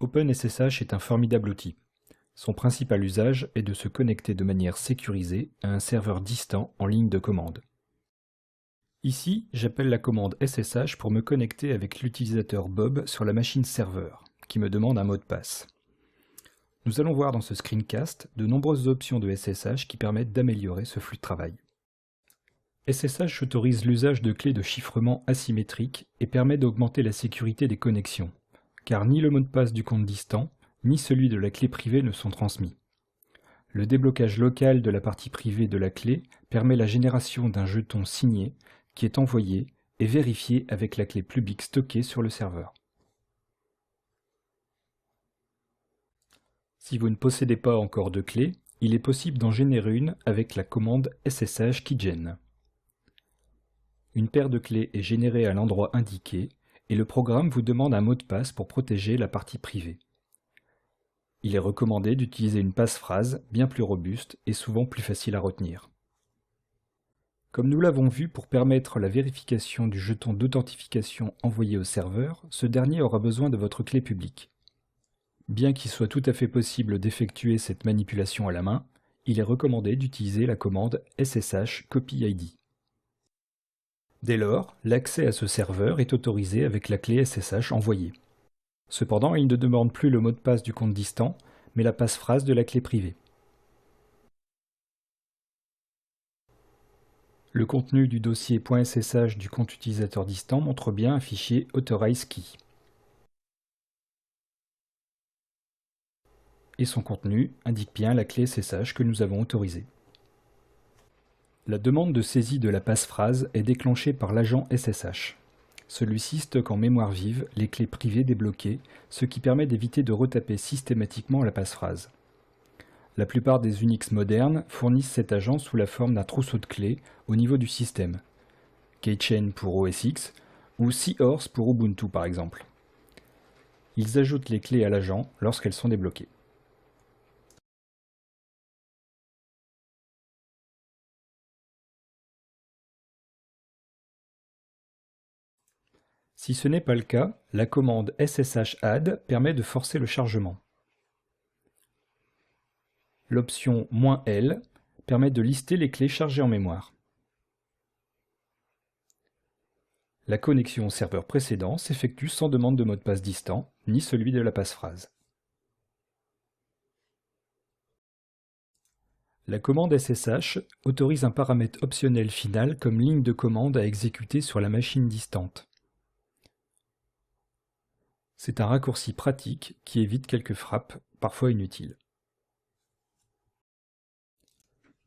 OpenSSH est un formidable outil. Son principal usage est de se connecter de manière sécurisée à un serveur distant en ligne de commande. Ici, j'appelle la commande SSH pour me connecter avec l'utilisateur Bob sur la machine serveur, qui me demande un mot de passe. Nous allons voir dans ce screencast de nombreuses options de SSH qui permettent d'améliorer ce flux de travail. SSH autorise l'usage de clés de chiffrement asymétriques et permet d'augmenter la sécurité des connexions, car ni le mot de passe du compte distant, ni celui de la clé privée ne sont transmis. Le déblocage local de la partie privée de la clé permet la génération d'un jeton signé qui est envoyé et vérifié avec la clé publique stockée sur le serveur. Si vous ne possédez pas encore de clé, il est possible d'en générer une avec la commande SSH keygen. Une paire de clés est générée à l'endroit indiqué et le programme vous demande un mot de passe pour protéger la partie privée. Il est recommandé d'utiliser une passphrase bien plus robuste et souvent plus facile à retenir. Comme nous l'avons vu, pour permettre la vérification du jeton d'authentification envoyé au serveur, ce dernier aura besoin de votre clé publique. Bien qu'il soit tout à fait possible d'effectuer cette manipulation à la main, il est recommandé d'utiliser la commande SSH copy-id. Dès lors, l'accès à ce serveur est autorisé avec la clé SSH envoyée. Cependant, il ne demande plus le mot de passe du compte distant, mais la passphrase de la clé privée. Le contenu du dossier .ssh du compte utilisateur distant montre bien un fichier AuthorizeKey. Et son contenu indique bien la clé SSH que nous avons autorisée. La demande de saisie de la passphrase est déclenchée par l'agent SSH. Celui-ci stocke en mémoire vive les clés privées débloquées, ce qui permet d'éviter de retaper systématiquement la passphrase. La plupart des Unix modernes fournissent cet agent sous la forme d'un trousseau de clés au niveau du système, Keychain pour OS X ou Seahorse pour Ubuntu par exemple. Ils ajoutent les clés à l'agent lorsqu'elles sont débloquées. Si ce n'est pas le cas, la commande SSH add permet de forcer le chargement. L'option "-l" permet de lister les clés chargées en mémoire. La connexion au serveur précédent s'effectue sans demande de mot de passe distant, ni celui de la passphrase. La commande SSH autorise un paramètre optionnel final comme ligne de commande à exécuter sur la machine distante. C'est un raccourci pratique qui évite quelques frappes, parfois inutiles.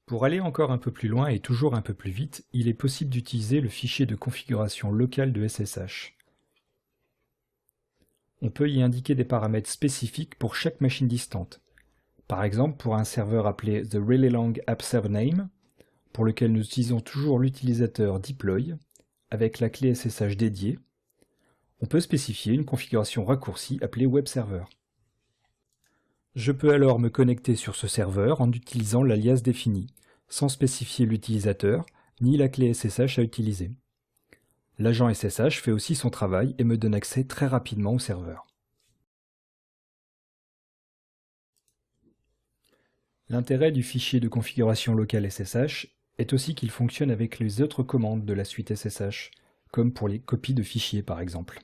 Pour aller encore un peu plus loin et toujours un peu plus vite, il est possible d'utiliser le fichier de configuration locale de SSH. On peut y indiquer des paramètres spécifiques pour chaque machine distante. Par exemple, pour un serveur appelé The Really Long App Server Name, pour lequel nous utilisons toujours l'utilisateur deploy, avec la clé SSH dédiée, on peut spécifier une configuration raccourcie appelée Web Server. Je peux alors me connecter sur ce serveur en utilisant l'alias défini, sans spécifier l'utilisateur ni la clé SSH à utiliser. L'agent SSH fait aussi son travail et me donne accès très rapidement au serveur. L'intérêt du fichier de configuration locale SSH est aussi qu'il fonctionne avec les autres commandes de la suite SSH, comme pour les copies de fichiers par exemple.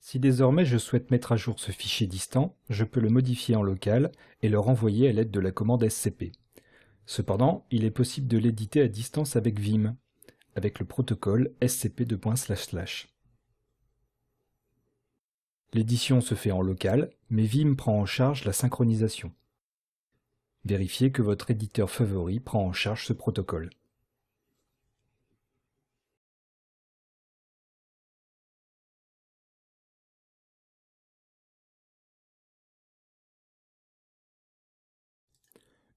Si désormais je souhaite mettre à jour ce fichier distant, je peux le modifier en local et le renvoyer à l'aide de la commande scp. Cependant, il est possible de l'éditer à distance avec Vim, avec le protocole scp://. L'édition se fait en local, mais Vim prend en charge la synchronisation. Vérifiez que votre éditeur favori prend en charge ce protocole.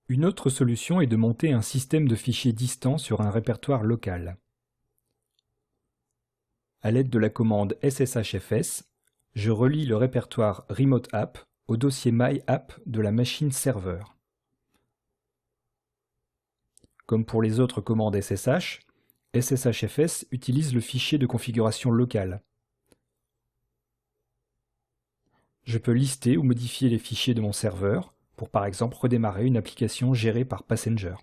Une autre solution est de monter un système de fichiers distants sur un répertoire local. À l'aide de la commande sshfs, je relie le répertoire Remote App au dossier My App de la machine serveur. Comme pour les autres commandes SSH, SSHFS utilise le fichier de configuration locale. Je peux lister ou modifier les fichiers de mon serveur pour par exemple redémarrer une application gérée par Passenger.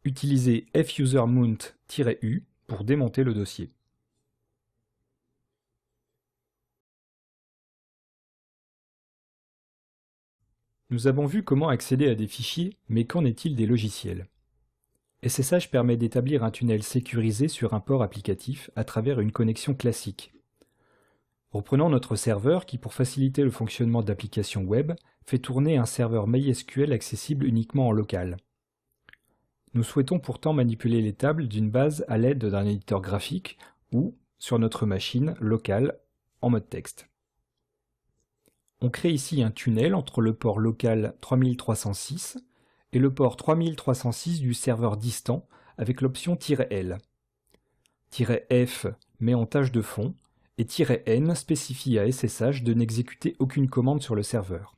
Utilisez fusermount-u pour démonter le dossier. Nous avons vu comment accéder à des fichiers, mais qu'en est-il des logiciels? SSH permet d'établir un tunnel sécurisé sur un port applicatif à travers une connexion classique. Reprenons notre serveur qui, pour faciliter le fonctionnement d'applications web, fait tourner un serveur MySQL accessible uniquement en local. Nous souhaitons pourtant manipuler les tables d'une base à l'aide d'un éditeur graphique ou, sur notre machine locale, en mode texte. On crée ici un tunnel entre le port local 3306 et le port 3306 du serveur distant avec l'option "-l". "-f" met en tâche de fond et "-n" spécifie à SSH de n'exécuter aucune commande sur le serveur.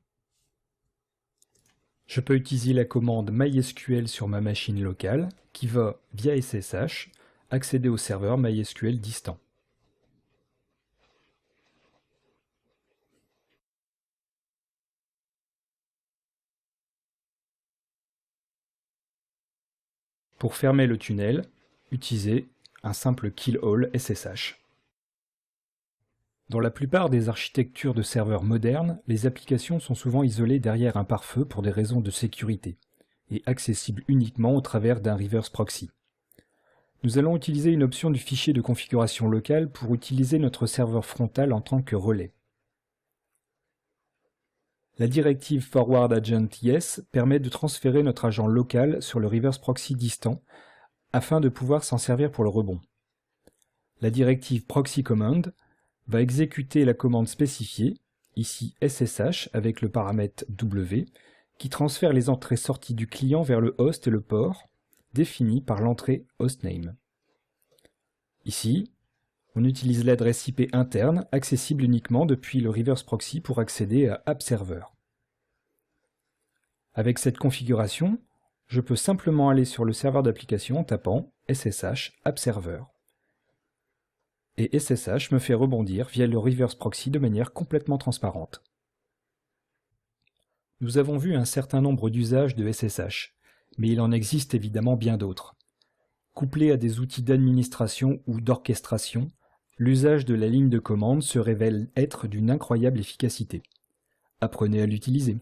Je peux utiliser la commande MySQL sur ma machine locale qui va, via SSH, accéder au serveur MySQL distant. Pour fermer le tunnel, utilisez un simple kill all SSH. Dans la plupart des architectures de serveurs modernes, les applications sont souvent isolées derrière un pare-feu pour des raisons de sécurité, et accessibles uniquement au travers d'un reverse proxy. Nous allons utiliser une option du fichier de configuration locale pour utiliser notre serveur frontal en tant que relais. La directive forward agent yes permet de transférer notre agent local sur le reverse proxy distant afin de pouvoir s'en servir pour le rebond. La directive proxy command va exécuter la commande spécifiée, ici SSH avec le paramètre W, qui transfère les entrées-sorties du client vers le host et le port, définis par l'entrée hostname. Ici, on utilise l'adresse IP interne accessible uniquement depuis le reverse proxy pour accéder à AppServer. Avec cette configuration, je peux simplement aller sur le serveur d'application en tapant SSH AppServer. Et SSH me fait rebondir via le reverse proxy de manière complètement transparente. Nous avons vu un certain nombre d'usages de SSH, mais il en existe évidemment bien d'autres. Couplé à des outils d'administration ou d'orchestration, l'usage de la ligne de commande se révèle être d'une incroyable efficacité. Apprenez à l'utiliser.